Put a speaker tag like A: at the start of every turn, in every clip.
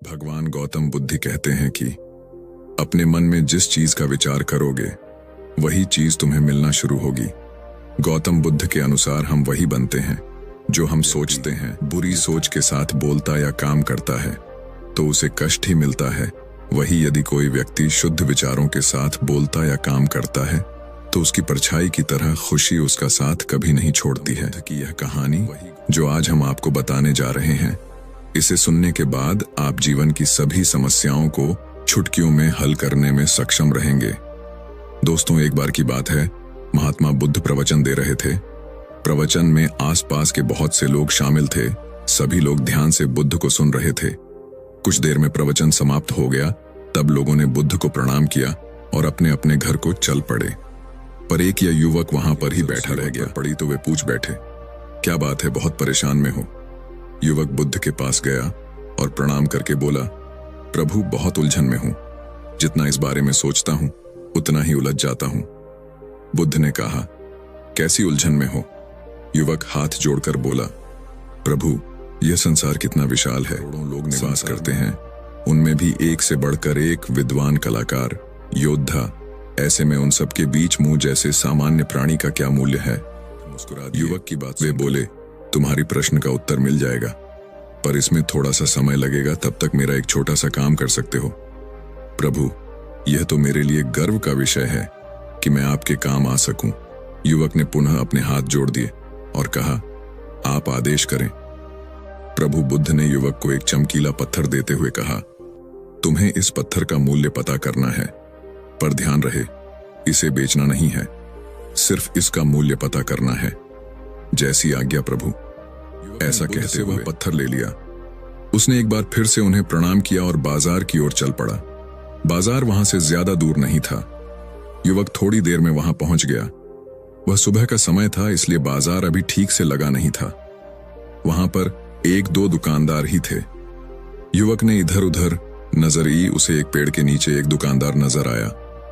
A: भगवान गौतम बुद्ध कहते हैं कि अपने मन में जिस चीज का विचार करोगे वही चीज तुम्हें मिलना शुरू होगी। गौतम बुद्ध के अनुसार हम वही बनते हैं जो हम सोचते हैं। बुरी सोच के साथ बोलता या काम करता है तो उसे कष्ट ही मिलता है। वही यदि कोई व्यक्ति शुद्ध विचारों के साथ बोलता या काम करता है तो उसकी परछाई की तरह खुशी उसका साथ कभी नहीं छोड़ती है। कि यह कहानी जो आज हम आपको बताने जा रहे हैं, इसे सुनने के बाद आप जीवन की सभी समस्याओं को चुटकियों में हल करने में सक्षम रहेंगे। दोस्तों, एक बार की बात है, महात्मा बुद्ध प्रवचन दे रहे थे। प्रवचन में आसपास के बहुत से लोग शामिल थे। सभी लोग ध्यान से बुद्ध को सुन रहे थे। कुछ देर में प्रवचन समाप्त हो गया। तब लोगों ने बुद्ध को प्रणाम किया और अपने अपने घर को चल पड़े। पर एक यह युवक वहां पर ही बैठा रह गया। पड़ी तो वे पूछ बैठे, क्या बात है, बहुत परेशान में हो? युवक बुद्ध के पास गया और प्रणाम करके बोला, प्रभु, बहुत उलझन में हूं। जितना इस बारे में सोचता हूं उतना ही उलझ जाता हूं। बुद्ध ने कहा, कैसी उलझन में हो? युवक हाथ जोड़कर बोला, प्रभु, यह संसार कितना विशाल है। करोड़ों लोग निवास करते हैं, उनमें भी एक से बढ़कर एक विद्वान, कलाकार, योद्धा। ऐसे में उन सबके बीच मुंह जैसे सामान्य प्राणी का क्या मूल्य है? मुस्कुरा युवक की बात वे बोले, तुम्हारी प्रश्न का उत्तर मिल जाएगा, पर इसमें थोड़ा सा समय लगेगा। तब तक मेरा एक छोटा सा काम कर सकते हो? प्रभु, यह तो मेरे लिए गर्व का विषय है कि मैं आपके काम आ सकूं। युवक ने पुनः अपने हाथ जोड़ दिए और कहा, आप आदेश करें। प्रभु बुद्ध ने युवक को एक चमकीला पत्थर देते हुए कहा, तुम्हें इस पत्थर का मूल्य पता करना है, पर ध्यान रहे, इसे बेचना नहीं है, सिर्फ इसका मूल्य पता करना है। जैसी आज्ञा प्रभु। ऐसा कहते वह पत्थर ले लिया। उसने एक बार फिर से उन्हें प्रणाम किया और बाजार की ओर चल पड़ा। बाजार वहां से ज्यादा दूर नहीं था। युवक थोड़ी देर में वहां पहुंच गया। वह सुबह का समय था, इसलिए बाजार अभी ठीक से लगा नहीं था। वहां पर एक दो दुकानदार ही थे। युवक ने इधर उधर नजर ई। उसे एक पेड़ के नीचे एक दुकानदार नजर आया।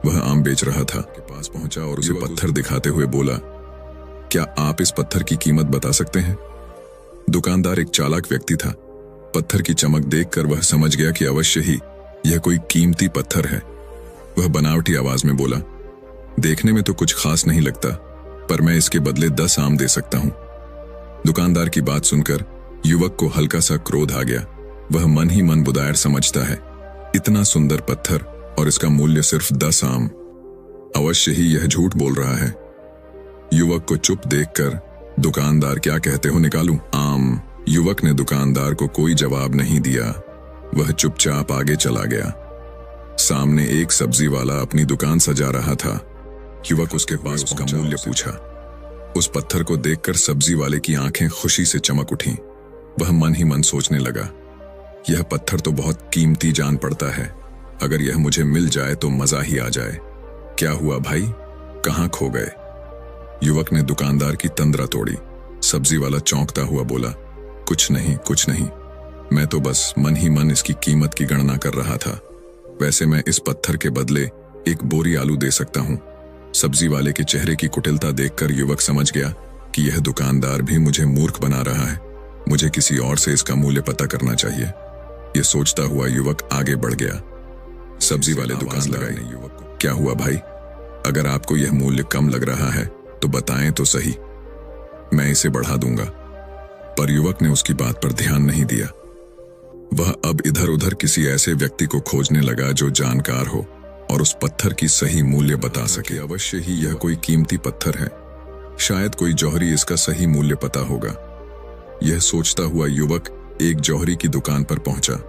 A: वह आम बेच रहा था। के पास पहुंचा और उसे पत्थर दिखाते हुए बोला, क्या आप इस पत्थर की कीमत बता सकते हैं? दुकानदार एक चालाक व्यक्ति था। पत्थर की चमक देखकर वह समझ गया कि अवश्य ही यह कोई कीमती पत्थर है। वह बनावटी आवाज में बोला, देखने में तो कुछ खास नहीं लगता, पर मैं इसके बदले 10 आम दे सकता हूं। दुकानदार की बात सुनकर युवक को हल्का सा क्रोध आ गया। वह मन ही मन बुदायर समझता है, इतना सुंदर पत्थर और इसका मूल्य सिर्फ 10 आम। अवश्य ही यह झूठ बोल रहा है। युवक को चुप देखकर दुकानदार, क्या कहते हो, निकालूं आम? युवक ने दुकानदार को कोई जवाब नहीं दिया। वह चुपचाप आगे चला गया। सामने एक सब्जी वाला अपनी दुकान सजा रहा था। युवक उसके पास उसका मूल्य पूछा। उस पत्थर को देखकर सब्जी वाले की आंखें खुशी से चमक उठीं। वह मन ही मन सोचने लगा, यह पत्थर तो बहुत कीमती जान पड़ता है। अगर यह मुझे मिल जाए तो मजा ही आ जाए। क्या हुआ भाई, कहां खो गए? युवक ने दुकानदार की तंद्रा तोड़ी। सब्जी वाला चौंकता हुआ बोला, कुछ नहीं, कुछ नहीं, मैं तो बस मन ही मन इसकी कीमत की गणना कर रहा था। वैसे मैं इस पत्थर के बदले एक बोरी आलू दे सकता हूं। सब्जी वाले के चेहरे की कुटिलता देखकर युवक समझ गया कि यह दुकानदार भी मुझे मूर्ख बना रहा है। मुझे किसी और से इसका मूल्य पता करना चाहिए। यह सोचता हुआ युवक आगे बढ़ गया। सब्जी वाले दुकानदार ने युवक को, क्या हुआ भाई, अगर आपको यह मूल्य कम लग रहा है तो बताएं तो सही, मैं इसे बढ़ा दूंगा। पर युवक ने उसकी बात पर ध्यान नहीं दिया। वह अब इधर उधर किसी ऐसे व्यक्ति को खोजने लगा जो जानकार हो और उस पत्थर की सही मूल्य बता सके। अवश्य ही यह कोई कीमती पत्थर है, शायद कोई जौहरी इसका सही मूल्य पता होगा। यह सोचता हुआ युवक एक जौहरी की दुकान पर पहुंचा।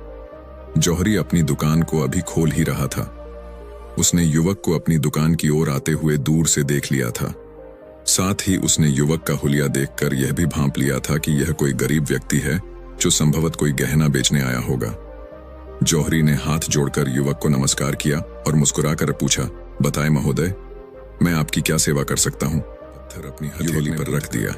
A: जौहरी अपनी दुकान को अभी खोल ही रहा था। उसने युवक को अपनी दुकान की ओर आते हुए दूर से देख लिया था। साथ ही उसने युवक का हुलिया देखकर यह भी भांप लिया था कि यह कोई गरीब व्यक्ति है जो संभवत कोई गहना बेचने आया होगा। जौहरी ने हाथ जोड़कर युवक को नमस्कार किया और मुस्कुराकर पूछा, बताएं महोदय, मैं आपकी क्या सेवा कर सकता हूं? पत्थर अपनी हथेली पर रख दिया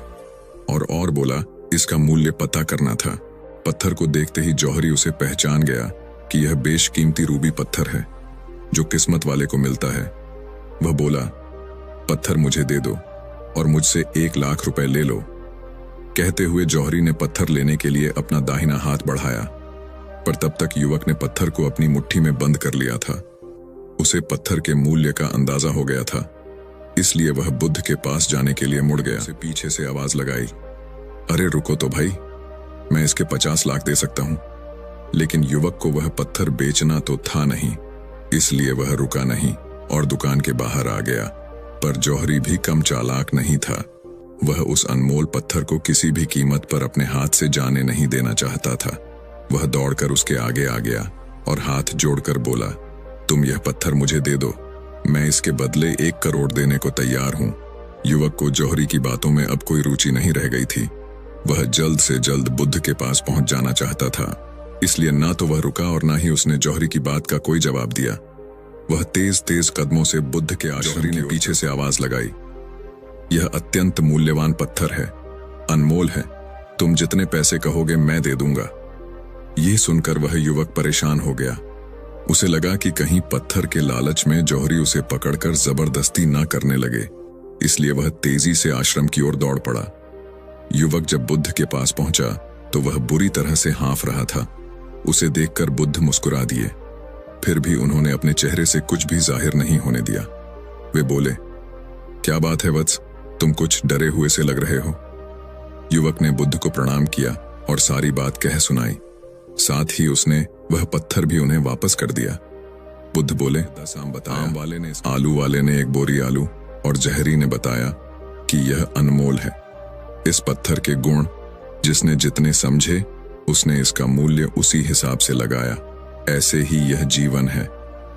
A: और बोला, इसका मूल्य पता करना था। पत्थर को देखते ही जौहरी उसे पहचान गया कि यह बेशकीमती रूबी पत्थर है जो किस्मत वाले को मिलता है। वह बोला, पत्थर मुझे दे दो और मुझसे 1 लाख रुपए ले लो। कहते हुए जौहरी ने पत्थर लेने के लिए अपना दाहिना हाथ बढ़ाया। पर तब तक युवक ने पत्थर को अपनी मुट्ठी में बंद कर लिया था। उसे पत्थर के मूल्य का अंदाजा हो गया था, इसलिए वह बुद्ध के पास जाने के लिए मुड़ गया। उसे पीछे से आवाज लगाई, अरे रुको तो भाई, मैं इसके 50 लाख दे सकता हूं। लेकिन युवक को वह पत्थर बेचना तो था नहीं, इसलिए वह रुका नहीं और दुकान के बाहर आ गया। पर जौहरी भी कम चालाक नहीं था। वह उस अनमोल पत्थर को किसी भी कीमत पर अपने हाथ से जाने नहीं देना चाहता था। वह दौड़कर उसके आगे आ गया और हाथ जोड़कर बोला, तुम यह पत्थर मुझे दे दो, मैं इसके बदले 1 करोड़ देने को तैयार हूं। युवक को जौहरी की बातों में अब कोई रुचि नहीं रह गई थी। वह जल्द से जल्द बुद्ध के पास पहुंच जाना चाहता था, इसलिए ना तो वह रुका और ना ही उसने जौहरी की बात का कोई जवाब दिया। वह तेज तेज कदमों से बुद्ध के जौहरी ने पीछे से आवाज लगाई, यह अत्यंत मूल्यवान पत्थर है, अनमोल है, तुम जितने पैसे कहोगे मैं दे दूंगा। यह सुनकर वह युवक परेशान हो गया। उसे लगा कि कहीं पत्थर के लालच में जौहरी उसे पकड़कर जबरदस्ती ना करने लगे, इसलिए वह तेजी से आश्रम की ओर दौड़ पड़ा। युवक जब बुद्ध के पास पहुंचा तो वह बुरी तरह से हाँफ रहा था। उसे देखकर बुद्ध मुस्कुरा दिए, फिर भी उन्होंने अपने चेहरे से कुछ भी जाहिर नहीं होने दिया। वे बोले, क्या बात है वत्स, तुम कुछ डरे हुए से लग रहे हो। युवक ने बुद्ध को प्रणाम किया और सारी बात कह सुनाई। साथ ही उसने वह पत्थर भी उन्हें वापस कर दिया। बुद्ध बोले, आम वाले ने आलू वाले ने 1 बोरी आलू और जहरी ने बताया कि यह अनमोल है। इस पत्थर के गुण जिसने जितने समझे उसने इसका मूल्य उसी हिसाब से लगाया। ऐसे ही यह जीवन है।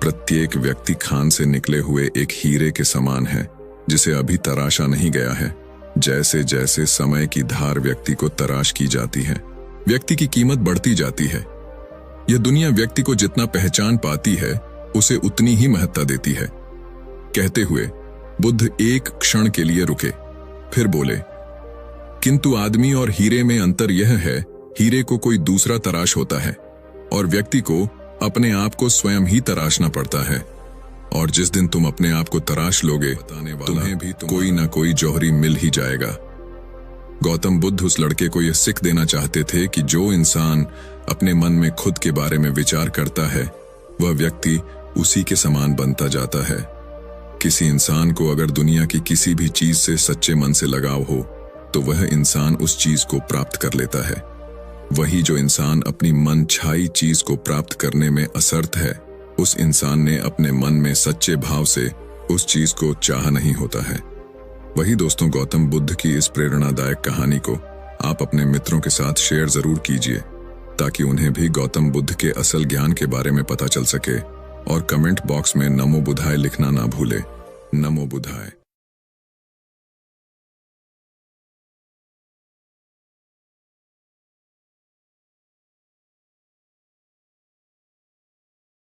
A: प्रत्येक व्यक्ति खान से निकले हुए एक हीरे के समान है, जिसे अभी तराशा नहीं गया है। जैसे जैसे समय की धार व्यक्ति को तराश की जाती है, व्यक्ति की कीमत बढ़ती जाती है। यह दुनिया व्यक्ति को जितना पहचान पाती है उसे उतनी ही महत्ता देती है। कहते हुए बुद्ध एक क्षण के लिए रुके, फिर बोले, किंतु आदमी और हीरे में अंतर यह है, हीरे को कोई दूसरा तराश होता है और व्यक्ति को अपने आप को स्वयं ही तराशना पड़ता है। और जिस दिन तुम अपने आप को तराश लोगे, तुम्हें भी कोई ना कोई जौहरी मिल ही जाएगा। गौतम बुद्ध उस लड़के को यह सिख देना चाहते थे कि जो इंसान अपने मन में खुद के बारे में विचार करता है, वह व्यक्ति उसी के समान बनता जाता है। किसी इंसान को अगर दुनिया की किसी भी चीज से सच्चे मन से लगाव हो, तो वह इंसान उस चीज को प्राप्त कर लेता है। वही जो इंसान अपनी मन छाई चीज को प्राप्त करने में असमर्थ है, उस इंसान ने अपने मन में सच्चे भाव से उस चीज को चाहा नहीं होता है। वही दोस्तों, गौतम बुद्ध की इस प्रेरणादायक कहानी को आप अपने मित्रों के साथ शेयर जरूर कीजिए, ताकि उन्हें भी गौतम बुद्ध के असल ज्ञान के बारे में पता चल सके। और कमेंट बॉक्स में नमो बुद्धाय लिखना ना भूले। नमो बुद्धाय।